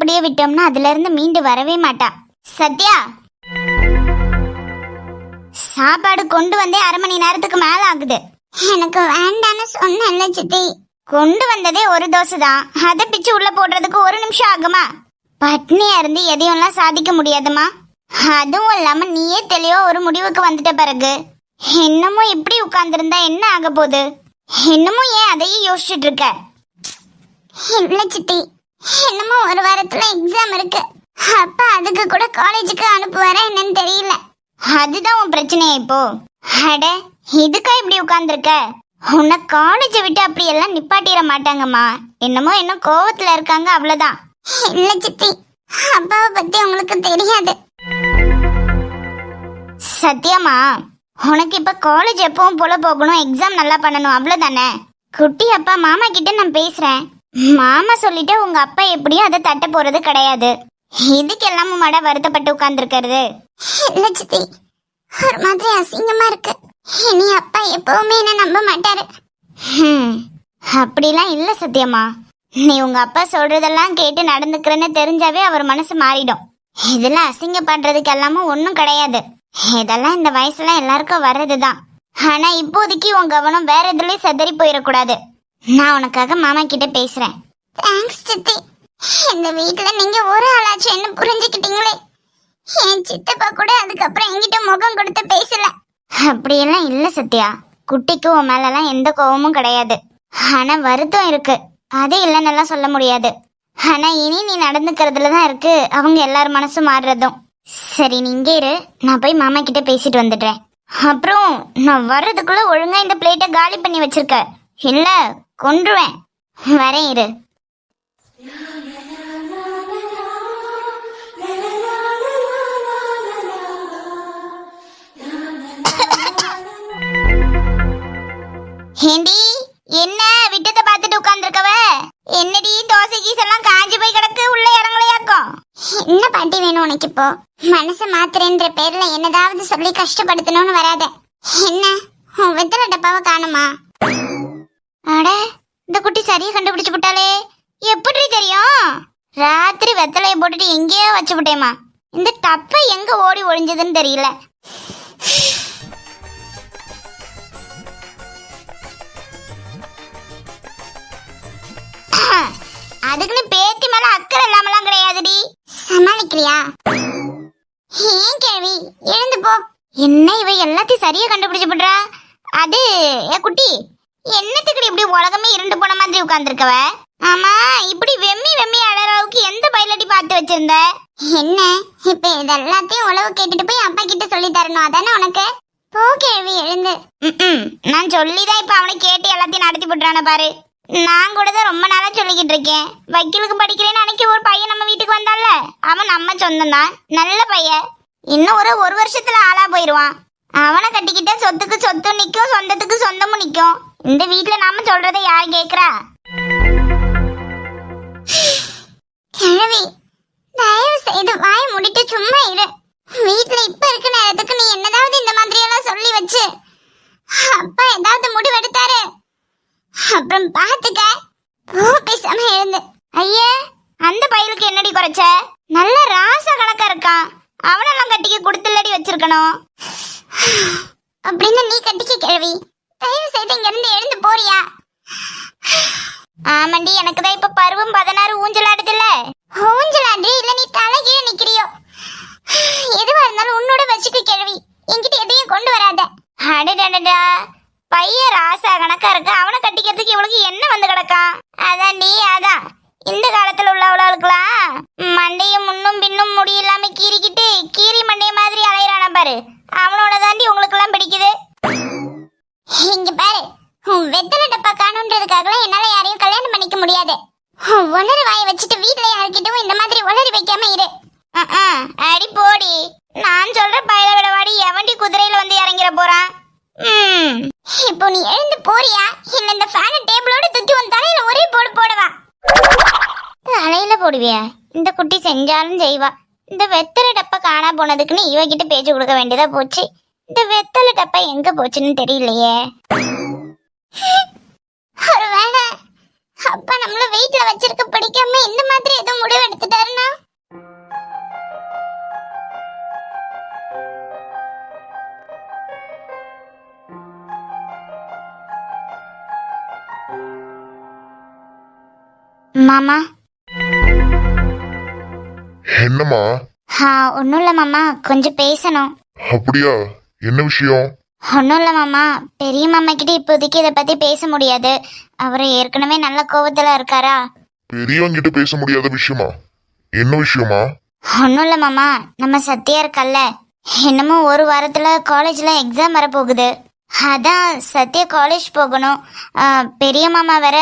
இப்படியே விட்டோம்னா அதுல இருந்து மீண்டு வரவே மாட்டா. சத்யா, சாப்பாடு கொண்டு வந்தே 1/2 மணி நேரத்துக்கு மேல ஆகுது. எனக்கு வேண்டான்னு சொன்னேன்ல சித்தி. கொண்டு வந்ததே ஒரு தோசை தான், அதை பிச்சு உள்ள போடுறதுக்கு 1 நிமிஷம் ஆகுமா? பட்னியா இருந்து எதையும்லாம் சாதிக்க முடியாதுமா. அதுவும் இல்லாம நீயே தெளிவா ஒரு முடிவுக்கு வந்துட்ட பிறகு இன்னமும் இப்படி உட்கார்ந்துருந்தா என்ன ஆக போகுது? இன்னமும் ஏன் அதையே யோசிச்சுட்டு இருக்க? இல்ல சித்தி, என்னமோ 1 வாரத்துல எக்ஸாம் இருக்கு. அப்பா அதுக்கு கூட காலேஜுக்கு அனுப்புவாரா என்னன்னு தெரியல. அதுதான் உன் பிரச்சனையா இப்போ? அட, இதுக்கா இப்படி உட்கார்ந்துருக்க? உன்னை காலேஜை விட்டு அப்படி எல்லாம் நிப்பாட்டிட மாட்டாங்கம்மா. என்னமோ இன்னும் கோவத்துல இருக்காங்க, அவ்வளவுதான். இல்ல சித்தி, அப்பாவை பத்தி உங்களுக்கு தெரியாது. சத்தியமா, உனக்கு இப்ப காலேஜ் எப்பவும் போல போகணும், எக்ஸாம் நல்லா பண்ணணும், அவ்வளவுதானே? குட்டி அப்பா மாமா கிட்ட நான் பேசுறேன். மாமா சொல்லிட்டு உங்க அப்பா எப்படியும் அதை தட்ட போறது கிடையாது. இதுக்கு எல்லாமும் மட வருத்தப்பட்டு உட்கார்ந்துருக்கிறது. இல்ல சித்தி, ஒரு மாதிரி அசிங்கமா இருக்கு. இனி அப்பா எப்பவுமே என்ன நம்ப மாட்டாரு. அப்படிலாம் இல்ல சத்தியமா. நீ உங்க அப்பா சொல்றதெல்லாம் கேட்டு நடந்துக்கிறேன்னு தெரிஞ்சாவே அவர் மனசு மாறிடும். இதெல்லாம் அசிங்கப்படுறதுக்கு எல்லாமும் ஒன்றும் கிடையாது. இதெல்லாம் இந்த வயசுல எல்லாருக்கும் வர்றதுதான். ஆனா இப்போதைக்கு உன் கவனம் வேற எதுலயும் செதறி போயிடக்கூடாது. நான் உனக்காக மாமா கிட்ட பேசுறேன். தேங்க்ஸ் சித்தி. இந்த வீட்டுல நீங்க ஒரு ஆளாச்சும் என்ன புரிஞ்சுக்கிட்டீங்களே. என் சித்தப்பா கூட அதுக்கப்புறம் என்கிட்ட முகம் கொடுத்து பேசல. அப்படியெல்லாம் இல்ல சத்யா, குட்டிக்கு உன் மேலலாம் எந்த கோவமும் கிடையாது. ஆனா வருத்தம் இருக்கு, அது இல்லைன்னெல்லாம் சொல்ல முடியாது. ஆனா இனி நீ நடந்துக்கிறதுலதான் இருக்கு அவங்க எல்லார் மனசும் மாறுறதும். சரி, நீ இங்கே இரு, நான் போய் மாமா கிட்ட பேசிட்டு வந்துடுறேன். அப்புறம் நான் வர்றதுக்குள்ள ஒழுங்கா இந்த பிளேட்டை காலி பண்ணி வச்சிருக்க, இல்ல கொன்றுவேன். வரேன், இரு. ஹேண்டி, என்ன விட்டத்தை பார்த்துட்டு உட்கார்ந்துருக்கவ? என்னடி தோசை கீசெல்லாம் காஞ்சி போய் கிடக்கு, உள்ள இறங்கலையாக்கும்? என்ன பாட்டி வேணும் உனக்கு இப்போ? மனசை மாத்திரன்ற பேர்ல என்னதாவது சொல்லி கஷ்டப்படுத்தணும்னு வராத. என்ன உன் வெத்தலை டப்பாவை காணுமா? அட, இந்த குட்டி சரியா கண்டுபிடிச்சு விட்டாலே. எப்படி தெரியும்? ராத்திரி வெத்தலையை போட்டுட்டு எங்கேயோ வச்சு விட்டேமா. இந்த டப்பை எங்க ஓடி ஒளிஞ்சதுன்னு தெரியல. அதுக்குன்னு பேத்தி மேல அக்கறை இல்லாமலாம் கிடையாதுடி. சமாளிக்கிறியா? ஏன் கேள்வி, எழுந்து போ. என்ன இவ எல்லாத்தையும் சரியா கண்டுபிடிச்சு பண்றா? அது குட்டி, என்னத்துக்கு இப்படி உலகமே இருண்டு போன மாதிரி உட்கார்ந்துருக்கவ? ஆமா, இப்படி வெம்மி வெம்மி அழறவுக்கு எந்த பைலட்டி பார்த்து வச்சிருந்த? என்ன இப்ப இதெல்லாத்தையும் உழவு கேட்டுட்டு போய் அப்பா கிட்ட சொல்லி தரணும், அதானே உனக்கு? போ கேள்வி, எழுந்து. நான் சொல்லிதான் இப்ப அவனை கேட்டு எல்லாத்தையும் நடத்தி போட்டுறான பாரு. நான் கூட தான் ரொம்ப நாளா சொல்லிக்கிட்டு இருக்கேன். வக்கீலுக்கு படிக்கிறேன்னு அன்னைக்கு ஒரு பையன் நம்ம வீட்டுக்கு வந்தான்ல, அவன் நம்ம சொந்தம் தான், நல்ல பையன். இன்னும் ஒரு வருஷத்துல ஆளா போயிருவான். அவனை கட்டிக்கிட்ட சொத்துக்கு சொத்தும் நிக்கும், சொந்தத்துக்கு சொந்தமும் நிக்கும். இந்த வீட்டுல நாம சொல்றதை யார் கேக்குறா? கிழவி, தயவு செய்து வாய் மூடிட்டு சும்மா இரு. வீட்டுல இப்ப இருக்க நேரத்துக்கு நீ என்னதாவது இந்த மாதிரி எல்லாம் சொல்லி வச்சு அப்பா ஏதாவது முடிவெடுத்தாரு அப்புறம் பாத்துக்க. பேசாம எழுந்து. ஐயே, அந்த பையலுக்கு என்னடி குறைச்ச? நல்ல ராச கணக்கா இருக்கான், அவனெல்லாம் கட்டிக்க கொடுத்துலடி வச்சிருக்கணும். அப்படின்னு நீ கட்டிக்க கிழவி. தயவு செய்து இங்க இருந்து எழுந்து போறியா? ஆமாண்டி, எனக்கு தான் இப்ப பருவம் 16 ஊஞ்சலாடுதுல்ல. ஊஞ்சலாண்டு இல்ல நீ தலைகீழ நிக்கிறியோ? எதுவா இருந்தாலும் உன்னோட வச்சுக்க கிழவி, என்கிட்ட எதையும் கொண்டு வராத. அடடா, பையன் ராசா கணக்கா இருக்கு, அவனை கட்டிக்கிறதுக்கு இவளுக்கு என்ன வந்து கிடக்கா? அதான்டி, அதான் இந்த காலத்துல உள்ளவளுக்கெல்லாம் மண்டையும் முன்னும் பின்னும் முடி இல்லாம கீறிக்கிட்டு கீரி மண்டைய மாதிரி அலையிறான பாரு, அவனோட தாண்டி உங்களுக்கு எல்லாம் பிடிக்குது. இங்க பாரு, உன் வெத்தலை டப்பா காணுன்றதுக்காகலாம் என்னால யாரையும் கல்யாணம் பண்ணிக்க முடியாது. உளறி வாயை வச்சுட்டு வீட்டுல யாருக்கிட்டும் இந்த மாதிரி உளறி வைக்காம இரு. அடி போடி, நான் சொல்ற பயில விடவாடி எவண்டி குதிரையில வந்து இறங்கிற போறான்? இப்போ நீ எழுந்து போறியா, இல்ல இந்த ஃபேனை டேபிளோட தூக்கி உன் தலையில ஒரே போடு போடவா? தலையில போடுவியா? இந்த குட்டி செஞ்சாலும் செய்வா. இந்த வெத்தலை டப்பா காணா போனதுக்குன்னு இவகிட்ட பேச்சு கொடுக்க வேண்டியதா போச்சு. இந்த வெத்தலை டப்பா எங்க போச்சுன்னு தெரியலையே. ஒருவேளை அப்பா நம்மள வீட்ல வச்சிருக்க பிடிக்காம இந்த மாதிரி ஏதோ முடிவு எடுத்துட்டாருன்னா மாமா. என்னம்மா? ஒன்னும் இல்ல மாமா, கொஞ்சம் பேசணும். அப்படியா? என்ன விஷயம்? ஒன்னும் இல்ல மாமா, பெரிய மாமா கிட்ட இப்போதைக்கு இதை பத்தி பேச முடியாது. அவரு ஏற்கனவே நல்ல கோவத்துல இருக்காரா. பெரியவங்க கிட்ட பேச முடியாத விஷயமா? என்ன விஷயமா? ஒன்னும் இல்ல மாமா, நம்ம சத்யா இருக்கல்ல, என்னமோ ஒரு வாரத்துல காலேஜ்ல எக்ஸாம் வர போகுது. அதான் சத்யா காலேஜ் போகணும். பெரிய மாமா வேற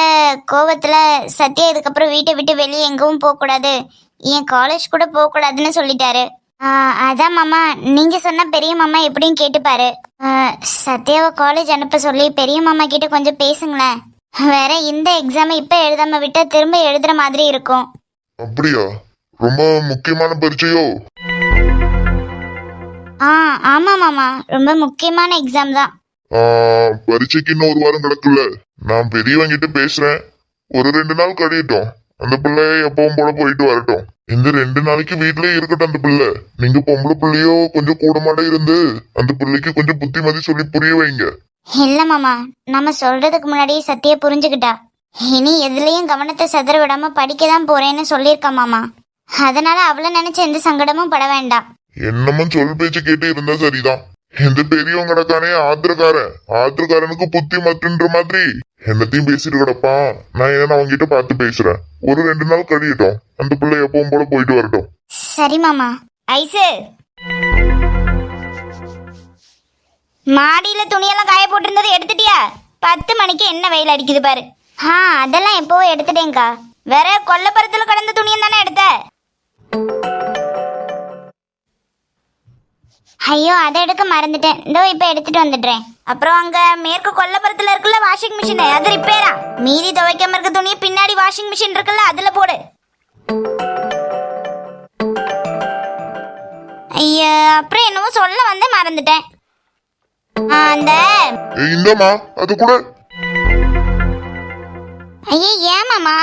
கோவத்துல சத்யா இதுக்கப்புறம் வீட்டை விட்டு வெளியே எங்கவும் போக கூடாது, என் காலேஜ் கூட போக கூடாதுன்னு சொல்லிட்டாரு. அதான் மாமா, நீங்க சொன்ன பெரிய மாமா எப்படியும் கேட்டுப்பாரு. சத்யாவை காலேஜ் அனுப்ப சொல்லி பெரிய மாமா கிட்ட கொஞ்சம் பேசுங்களேன். வேற இந்த எக்ஸாம் இப்ப எழுதாம விட்டா திரும்ப எழுதுற மாதிரி இருக்கும். அப்படியா? ரொம்ப முக்கியமான பரீட்சையோ? ஆமா மாமா, ரொம்ப முக்கியமான எக்ஸாம் தான். பரீட்சைக்கு இன்னும் ஒரு வாரம் கிடக்குல்ல. நான் பெரியவங்க கிட்ட பேசுறேன். ஒரு 2 நாள் கழியட்டும். அந்த பிள்ளை எப்பவும் போல போயிட்டு வரட்டும். இந்த 2 நாளைக்கு வீட்லயே இருக்கட்டும் அந்த பிள்ளை. நீங்க பொம்பளை பிள்ளையோ கொஞ்சம் கூடமாட இருந்து அந்த பிள்ளைக்கு கொஞ்சம் புத்திமதி சொல்லி புரிய வைங்க. இல்ல மாமா, நம்ம சொல்றதுக்கு முன்னாடியே சத்திய புரிஞ்சுக்கிட்டா. இனி எதுலயும் கவனத்தை சதற விடாம படிக்கதான் போறேன்னு சொல்லியிருக்கா மாமா. அதனால அவளை நினைச்சு எந்த சங்கடமும் பட வேண்டாம். என்னமும் சொல் பேச்சு கேட்டு இருந்தா சரிதான். எந்த பெரியவங்க கிடக்கானே ஆத்திரக்காரனுக்கு புத்தி மத்துன்ற மாதிரி என்னத்தையும் பேசிட்டு கிடப்பான். நான் என்ன அவங்க கிட்ட பார்த்து பேசுறேன். ஒரு 2 நாள் கழியட்டும். அந்த பிள்ளை எப்பவும் போல போயிட்டு வரட்டும். சரி மாமா. ஐசு, மாடியில துணியெல்லாம் காய போட்டிருந்தது எடுத்துட்டியா? 10 மணிக்கு என்ன வெயில் அடிக்குது பாரு. அதெல்லாம் எப்போ எடுத்துட்டேங்கா. வேற கொல்லப்புறத்துல கடந்த துணியும் தானே எடுத்த. ஐயோ, அதை எடுக்க மறந்துட்டேன். இதோ இப்ப எடுத்துட்டு வந்துடுறேன். அப்புறம் அங்க மேற்கு கொல்லப்புறத்துல இருக்குல்ல வாஷிங் மிஷின், அது ரிப்பேரா. மீதி துவைக்காம இருக்க துணியை பின்னாடி வாஷிங் மிஷின் இருக்குல்ல, அதுல போடு. ஐயா, அப்புறம் என்னவோ சொல்ல வந்து மறந்துட்டேன். அந்த இந்தமா அது கூட. ஐயே, ஏமாமா?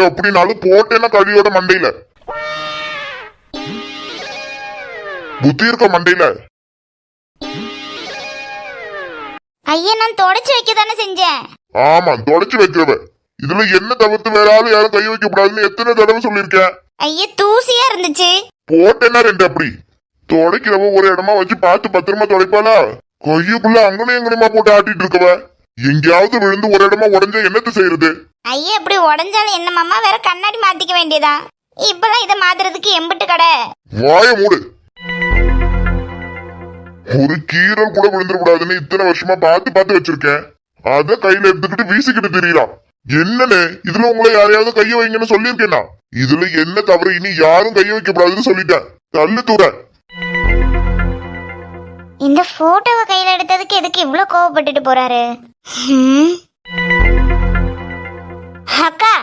அப்படினாலும் போட்டேன்னா கழியோட மண்டையில புத்தி இருக்க மண்டையில. ஐயா, நான் தொடச்சு வைக்க தானே செஞ்சேன். ஆமா, தொடச்சு வைக்கிறவ. இதுல என்ன தவிர்த்து வேற ஆளு யாரும் கை வைக்க கூடாதுன்னு எத்தனை தடவை சொல்லிருக்கேன். ஐயா, தூசியா இருந்துச்சு. போட்டேன்னா 2 அப்படி. தொடக்கிறவ ஒரு இடமா வச்சு பார்த்து பத்திரமா தொடைப்பாளா? கொய்யுக்குள்ள அங்கனையும் எங்கனையுமா போட்டு ஆட்டிட்டு இருக்கவ. எங்கேயாவது விழுந்து ஒரு இடமா உடஞ்சா என்னத்த செய்யறது? ஐயா, இப்படி உடஞ்சாலும் என்ன மாமா, வேற கண்ணாடி மாத்திக்க வேண்டியதா? இப்பெல்லாம் இதை மாத்துறதுக்கு எம்பிட்டு கடை. வாய மூடு. ஒரு கீரல் கூட விழுந்துடக்கூடாதுன்னு இத்தனை வருஷமா பார்த்து வச்சிருக்கேன். அத கையில எடுத்துக்கிட்டு வீசிக்கிட்டு தெரியலாம். என்னன்னு இதுல உங்களை யாரையாவது கைய வைங்கன்னு சொல்லியிருக்கேன்னா? இதுல என்ன தவறு? இனி யாரும் கைய வைக்க கூடாதுன்னு சொல்லிட்டேன். தள்ளு தூர. இந்த போட்டோவை கையில எடுத்ததுக்கு எதுக்கு இவ்வளவு கோவப்பட்டுட்டு போறாரு? அக்கா,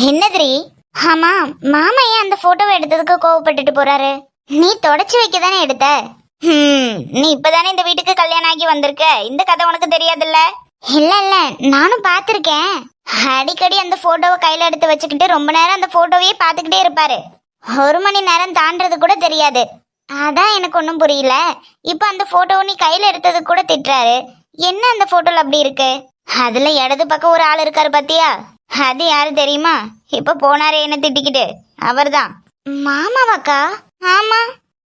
என்னதுரி? ஆமா, மாமா ஏன் அந்த போட்டோவை எடுத்ததுக்கு கோவப்பட்டுட்டு போறாரு? நீ தொடச்சு வைக்க தானே எடுத்த. நீ இப்பதானே இந்த வீட்டுக்கு கல்யாணம் ஆகி வந்திருக்க. இந்த கதை உனக்கு தெரியாதுல்ல? இல்ல, நானும் பாத்திருக்கேன். அடிக்கடி அந்த போட்டோவை கையில எடுத்து வச்சுக்கிட்டு ரொம்ப நேரம் அந்த போட்டோவையே பாத்துக்கிட்டே இருப்பாரு. 1 மணி நேரம் தாண்டது கூட தெரியாது. அதான் எனக்கு ஒன்னும் புரியல. இப்ப அந்த போட்டோவை நீ கையில எடுத்தது கூட திட்டுறாரு. என்ன அந்த போட்டோல அப்படி இருக்கு? அதுல இடது பக்கம் ஒரு ஆள் இருக்காரு பாத்தியா? அது யாரு தெரியுமா? இப்ப போனாரே என்ன திட்டிக்கிட்டு, அவர்தான். மாமாவாக்கா? ஆமா.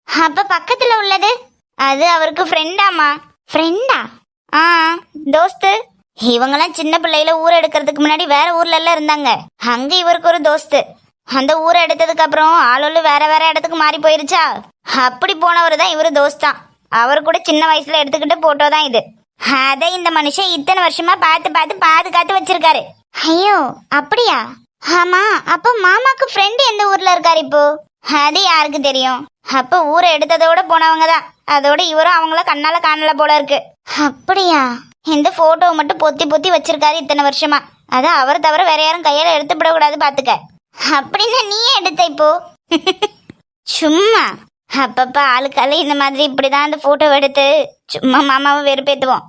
அப்ப பக்கத்துல உள்ளது அது அவருக்கு ஃப்ரெண்டாமா? ஃப்ரெண்டா? தோஸ்து. இவங்கெல்லாம் சின்ன பிள்ளையில ஊரை எடுக்கிறதுக்கு முன்னாடி வேற ஊர்ல எல்லாம் இருந்தாங்க. அங்க இவருக்கு ஒரு தோஸ்து. அந்த ஊரை எடுத்ததுக்கு அப்புறம் ஆளோடு வேற வேற இடத்துக்கு மாறி போயிருச்சா? அப்படி போனவர் தான் இவரு தோஸ்தான். அவர் கூட சின்ன வயசுல எடுத்துக்கிட்ட போட்டோ தான் இது. அதை இந்த மனுஷன் இத்தனை வருஷமா பார்த்து பாதுகாத்து வச்சிருக்காரு. ஐயோ, அப்படியா? ஆமா, அப்ப மாமாக்கு ஃப்ரெண்ட் எந்த ஊர்ல இருக்காரு இப்போ? அது யாருக்கு தெரியும்? அப்ப ஊரை எடுத்ததோட போனவங்க தான். அதோட இவரும் அவங்கள கண்ணால காணல போல இருக்கு. அப்படியா? இந்த போட்டோவை மட்டும் பொத்தி வச்சிருக்காரு இத்தனை வருஷமா. அதான் அவர் தவிர வேற யாரும் கையால எடுத்துவிட கூடாது பாத்துக்க. அப்படின்னா நீயே எடுத்த இப்போ? சும்மா அப்பப்ப ஆளுக்கால இந்த மாதிரி இப்படிதான் அந்த போட்டோ எடுத்து சும்மா மாமாவை வெறுப்பேத்துவோம்.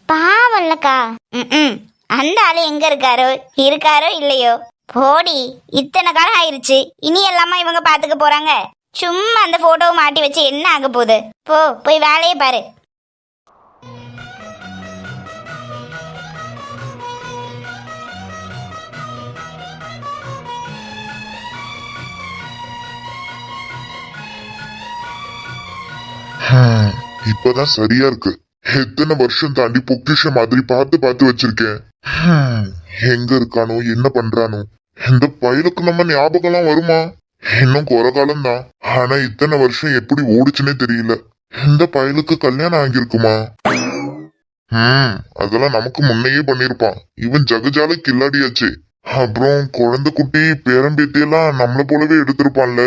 பாவல்லக்கா. ம், அந்த ஆளு எங்க இருக்காரோ இல்லையோ, போடி. இத்தனை காலம் ஆயிருச்சு, இனி எல்லாமா இவங்க பாத்துக்க போறாங்க? சும்மா அந்த போட்டோவை மாட்டி வச்சு என்ன ஆக போகுது? போய் வேலையை பாரு. இப்பதான் சரியா இருக்கு. எத்தனை வருஷம் தாண்டி பொக்கிஷ மாதிரி பார்த்து பார்த்து வச்சிருக்கேன். எங்க இருக்கானோ, என்ன பண்றானோ? இந்த பயலுக்கு நம்ம ஞாபகம்லாம் வருமா? இன்னும் குறை காலம் தான். ஆனா இத்தனை வருஷம் எப்படி ஓடுச்சுன்னே தெரியல. இந்த பயலுக்கு கல்யாணம் ஆகியிருக்குமா? அதெல்லாம் நமக்கு முன்னையே பண்ணிருப்பான். இவன் ஜகஜால கில்லாடியாச்சு. அப்புறம் குழந்தை குட்டி பேரம்பேத்தி எல்லாம் நம்மள போலவே எடுத்திருப்பான்ல.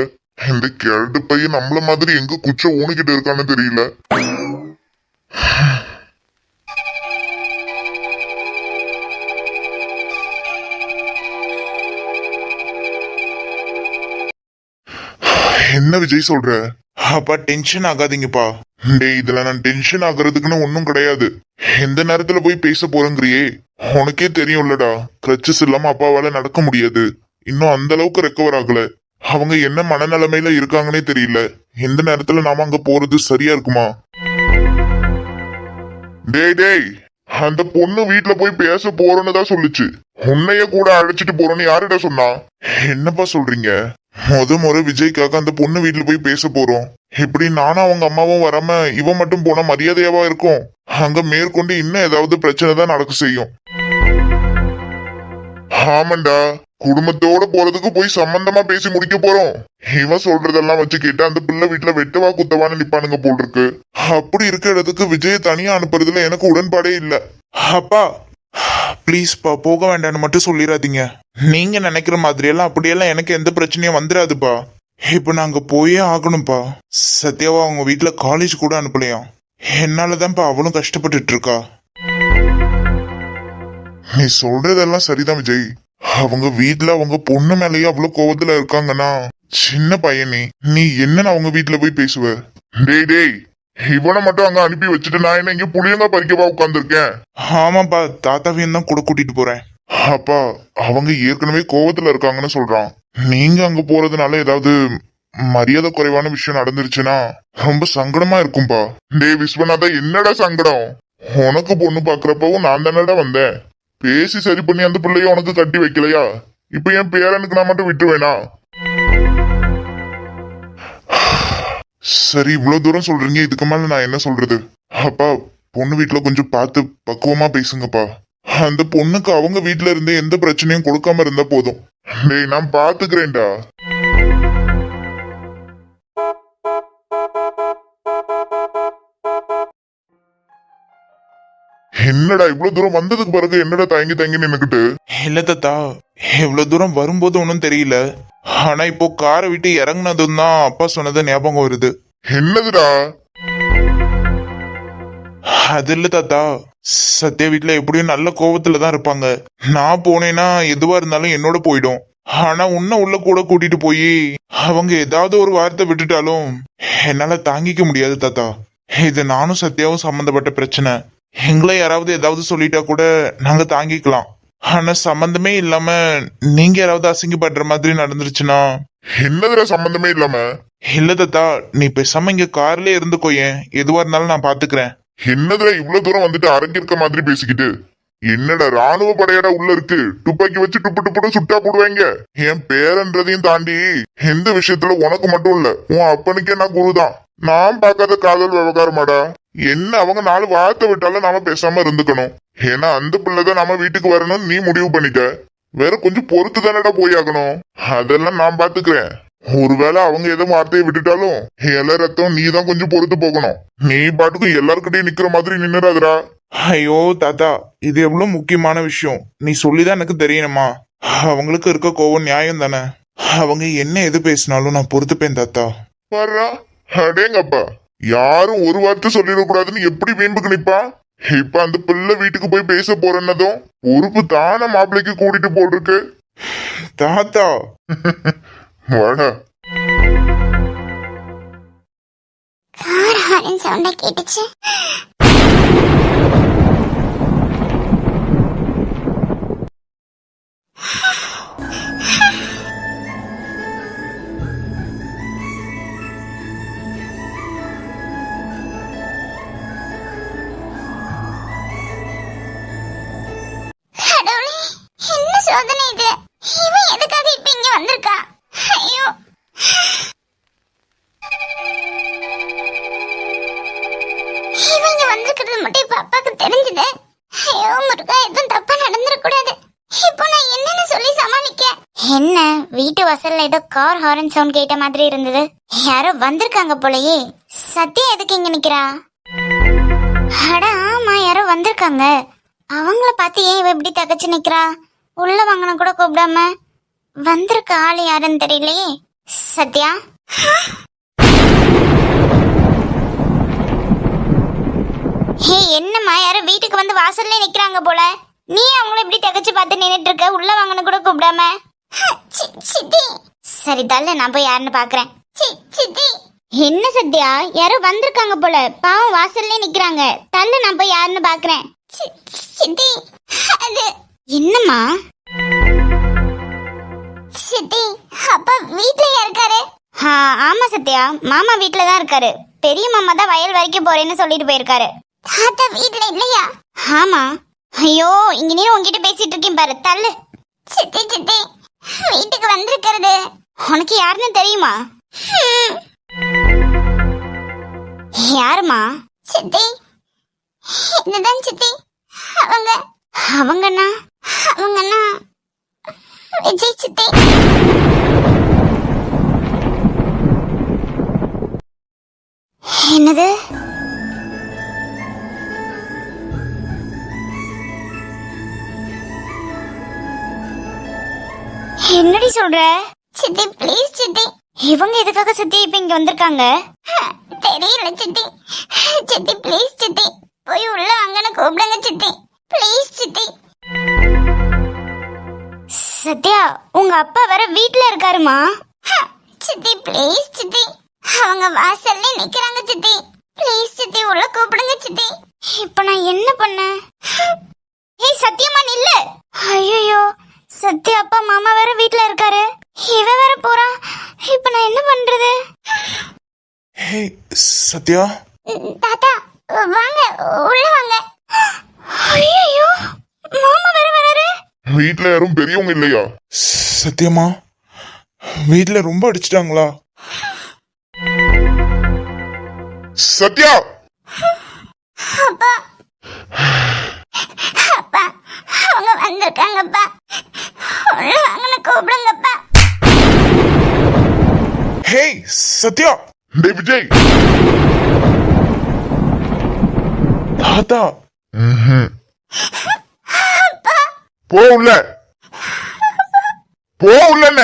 இந்த கிழட்டு பையன் நம்மள மாதிரி எங்க குச்ச ஊனிக்கிட்டு இருக்கான்னு தெரியல. என்ன விஜய் சொல்ற? அப்பா டென்ஷன் ஆகாதீங்கப்பா. டேய், இதுல நான் டென்ஷன் ஆகுறதுக்குன்னு ஒன்னும் கிடையாது. எந்த நேரத்துல போய் பேச போறேங்கிறியே? உனக்கே தெரியும்லடா, கிரச்சஸ் இல்லாம அப்பாவால நடக்க முடியாது. இன்னும் அந்த அளவுக்கு ரெக்கவர் ஆகல. அவங்க என்ன மனநிலைமையில இருக்காங்கன்னே தெரியல. எந்த நேரத்துல நாம அங்க போறது சரியா இருக்குமா? டேய், அந்த பொண்ணு வீட்டுல போய் பேச போறோன்னு தான் சொல்லுச்சு. உன்னைய கூட அழைச்சிட்டு போறோன்னு யாருடா சொன்னா? என்னப்பா சொல்றீங்க? முறை விஜய்க்காக அந்த பொண்ணு வீட்டுல போய் பேச போறோம். இப்படி நானும் அவங்க அம்மாவும் வராம இவன் மட்டும் போனா மரியாதையாவா இருக்கும்? அங்க மேற்கொண்டு இன்னும் ஏதாவது பிரச்சனை தான் நடக்க செய்யும். ஆமாண்டா, குடும்பத்தோட போறதுக்கு போய் சம்பந்தமா பேசி முடிக்க போறோம். இவன் சொல்றதெல்லாம் வச்சு கேட்டு அந்த பிள்ளை வீட்டுல வெட்டவா குத்தவான்னு நிப்பானுங்க போல் இருக்கு. அப்படி இருக்க இடத்துக்கு விஜய தனியா அனுப்புறதுல எனக்கு உடன்பாடே இல்ல. அப்பா ப்ளீஸ்ப்பா, போக வேண்டாம்னு மட்டும் சொல்லிடாதீங்க. நீங்க நினைக்கிற மாதிரியெல்லாம் அப்படியெல்லாம் எனக்கு எந்த பிரச்சனையும் வந்துடாதுப்பா. இப்ப நாங்க போயே ஆகணும்ப்பா. சத்யாவா அவங்க வீட்டுல காலேஜ் கூட அனுப்பலையாம். என்னாலதான்ப்பா அவளும் கஷ்டப்பட்டுட்டு இருக்கா. நீ சொல்றதெல்லாம் சரிதான் விஜய். அவங்க வீட்டுல அவங்க பொண்ணு மேலேயே அவ்வளவு கோவத்துல இருக்காங்கன்னா, சின்ன பையனே நீ என்னன்னு அவங்க வீட்டுல போய் பேசுவ? டேய், இவனை மட்டும் அங்க அனுப்பி வச்சுட்டு நான் என்ன இங்க புளியங்க பறிக்கவா உட்கார்ந்துருக்கேன்? ஆமாப்பா, தாத்தாவையும் தான் கூட கூட்டிட்டு போறேன். அப்பா, அவங்க ஏற்கனவே கோவத்துல இருக்காங்கன்னு சொல்றான். நீங்க அங்க போறதுனால ஏதாவது மரியாதை குறைவான விஷயம் நடந்துருச்சுன்னா ரொம்ப சங்கடமா இருக்கும்பா. டேய் விஸ்வநாதா, என்னடா சங்கடம்? உனக்கு பொண்ணு பாக்குறப்பவும் நான் தானடா வந்தேன். பேசி சரி பண்ணி அந்த பிள்ளைய உனக்கு கட்டி வைக்கலையா? இப்ப என் பேரனுக்கு நான் மட்டும் விட்டுருவேனா? சரி, இவ்வளவு தூரம் சொல்றீங்க, இதுக்கு மேல நான் என்ன சொல்றது? அப்பா, பொண்ணு வீட்டுல கொஞ்சம் பார்த்து பக்குவமா பேசுங்கப்பா. அந்த பொண்ணுக்கு அவங்க வீட்டுல இருந்து எந்த பிரச்சனையும் கொடுக்காம இருந்தா போதும். டேய், நான் பாத்துக்கிறேன்டா. என்னடா இவ்வளவு தூரம் வந்ததுக்கு பிறகு என்னடா தயங்கி தயங்கி நின்னுக்கிட்டு? இல்ல தாத்தா, இவ்வளவு தூரம் வரும்போது ஒன்னும் தெரியல. ஆனா இப்போ காரை விட்டு இறங்குனதும் தான் அப்பா சொன்னது ஞாபகம் வருது. என்னதுடா? அது இல்ல தாத்தா, சத்யா வீட்டுல எப்படியும் நல்ல கோவத்துல தான் இருப்பாங்க. நான் போனேன்னா எதுவா இருந்தாலும் என்னோட போயிடும். ஆனா உன்ன உள்ள கூட கூட்டிட்டு போய் அவங்க ஏதாவது ஒரு வார்த்தை விட்டுட்டாலும் என்னால தாங்கிக்க முடியாது தாத்தா. இது நானும் சத்யாவும் சம்பந்தப்பட்ட பிரச்சனை. எங்களை யாராவது ஏதாவது சொல்லிட்டா கூட நாங்க தாங்கிக்கலாம். ஆனா சம்பந்தமே இல்லாம நீங்க யாராவது அசிங்கப்படுற மாதிரி நடந்துருச்சுன்னா? என்னதுடா சம்பந்தமே இல்லாம? இல்ல தாத்தா, நீ பேசாம இங்க கார்லயே இருந்துக்கோயேன், எதுவா இருந்தாலும் நான் பாத்துக்கிறேன். என்னதுடா இவ்வளவு தூரம் வந்துட்டு அரங்கிருக்க மாதிரி பேசிக்கிட்டு? என்னடா ராணுவ படையடா உள்ள இருக்கு? துப்பாக்கி வச்சு டுப்பு டுப்புன்னு சுட்டா போடுவாங்க. என் பேரன்றதையும் தாண்டி எந்த விஷயத்துல உனக்கு மட்டும் இல்ல, உன் அப்பனுக்கே நான் குருதான். நான் பார்க்காத காதல் விவகாரமாடா. என்ன அவங்க 4 வார்த்தை விட்டாலும் நாம பேசாம இருந்துக்கணும். ஏன்னா அந்த பிள்ளைதான் நம்ம வீட்டுக்கு வரணும்னு நீ முடிவு பண்ணிட்ட. வேற கொஞ்சம் பொறுத்து தானடா போயாகணும். அதெல்லாம் நான் பாத்துக்கிறேன். ஒருவேளை அவங்க ஏதோ வார்த்தையை விட்டுட்டாலும் எல்லா ரத்தம் நீ தான் கொஞ்சம் பொறுத்து போகணும். நீ பாட்டுக்கும் எல்லாருக்கிட்டையும் நிக்கிற மாதிரி நின்னுறாதுடா. ஐயோ தாத்தா, இது எவ்வளவு முக்கியமான விஷயம். நீ சொல்லிதான் எனக்கு தெரியணுமா? அவங்களுக்கு இருக்க கோவம் நியாயம் தானே. அவங்க என்ன எது பேசினாலும் நான் பொறுத்துப்பேன் தாத்தா. வர்றா அடேங்கப்பா, யாரும் ஒரு வார்த்தை சொல்லிடக்கூடாதுன்னு எப்படி வீம்புக்கு நிப்பா? இப்ப அந்த பிள்ளை வீட்டுக்கு போய் பேச போறேன்னதும் பொறுப்பு தான மாப்பிள்ளைக்கு கூட்டிட்டு போல் இருக்கு. தாத்தா வாடா. கார் ஹாரன் சவுண்ட கேட்டுச்சு. வந்திருக்கிறது மட்டும் இப்ப அப்பாக்கு தெரிஞ்சது. ஐயோ முருகா, எதுவும் தப்பா நடந்துடக்கூடாது. இப்போ நான் என்னன்னு சொல்லி சமாளிக்க? என்ன, வீட்டு வாசல்ல ஏதோ கார் ஹாரன் சவுண்ட் கேட்ட மாதிரி இருந்தது. யாரோ வந்திருக்காங்க போலயே. சத்யா எதுக்கு இங்க நிக்கிறா? அட ஆமா, யாரோ வந்திருக்காங்க. அவங்கள பார்த்து ஏன் இவ இப்படி தகச்சு நிக்கிறா? உள்ள வாங்கணும் கூட கூப்பிடாம வந்திருக்க ஆளு யாருன்னு தெரியலையே. சத்யா, ஹே என்னம்மா, யாரும் வீட்டுக்கு வந்து வாசல்ல நிக்கிறாங்க போல. நீ அவங்கள இப்படி தகச்சு பார்த்து நின்னுட்டு இருக்க, உள்ள வாங்கணும் கூட கூப்பிடாம. சரி தள்ள, நான் போய் யாருன்னு பாக்குறேன். என்ன சத்யா, யாரோ வந்திருக்காங்க போல, பாவம் வாசல்ல நிக்கிறாங்க. தள்ள, நான் போய் யாருன்னு பாக்குறேன். அது என்னம்மா? சித்தி, அப்பா வீட்லயா இருக்காரு? ஆமா சத்யா, மாமா வீட்ல தான் இருக்காரு. பெரிய மாமா தான் வயல் வரைக்கும் போறேன்னு சொல்லிட்டு போயிருக்காரு. தாத்தா வீட்ல இல்லையா? ஆமா. ஐயோ, இங்க நீ உன்கிட்ட பேசிட்டு இருக்கேன் பாரு, தள்ளு. சித்தி சித்தி, வீட்டுக்கு வந்திருக்கிறது உனக்கு யாருன்னு தெரியுமா? யாருமா? சித்தி, இதுதான் சித்தி. அவங்கன்னா விஜய் சித்தி. என்னது? என்னடி சொல்ற? சித்தி ப்ளீஸ் சித்தி. இவங்க எதுக்காக சித்தி இப்ப இங்க வந்திருக்காங்க? தெரியல சித்தி. சித்தி ப்ளீஸ் சித்தி, போய் உள்ள வாங்கன்னு கூப்பிடுங்க சித்தி, ப்ளீஸ் சித்தி. சத்யா, உங்க அப்பா வேற வீட்ல இருக்காருமா. சித்தி ப்ளீஸ் சித்தி, அவங்க வாசல்ல நிக்கிறாங்க சித்தி, ப்ளீஸ் சித்தி உள்ள கூப்பிடுங்க சித்தி. இப்ப நான் என்ன பண்ண? ஏய் சத்யமா நில்லு. ஐயோ, சத்யா அப்பா மாமா வேற வீட்ல இருக்காரு, இவ வேற போறா. இப்ப நான் என்ன பண்றது? ஹே சத்யா, தாத்தா வாங்க, உள்ள வாங்க. ஐயோ, மாமா வேற வராரு. வீட்ல யாரும் பெரியவங்க இல்லையா? சத்யமா, வீட்ல ரொம்ப அடிச்சிட்டாங்களா? சத்யா, அப்பா அப்பா, அவங்க வந்திருக்காங்கப்பா, உள்ள வாங்கன்னு கூப்பிடுங்கப்பா. ஹே சத்யா. டேய் விஜய். தாத்தா. போ உள்ள, போ உள்ள.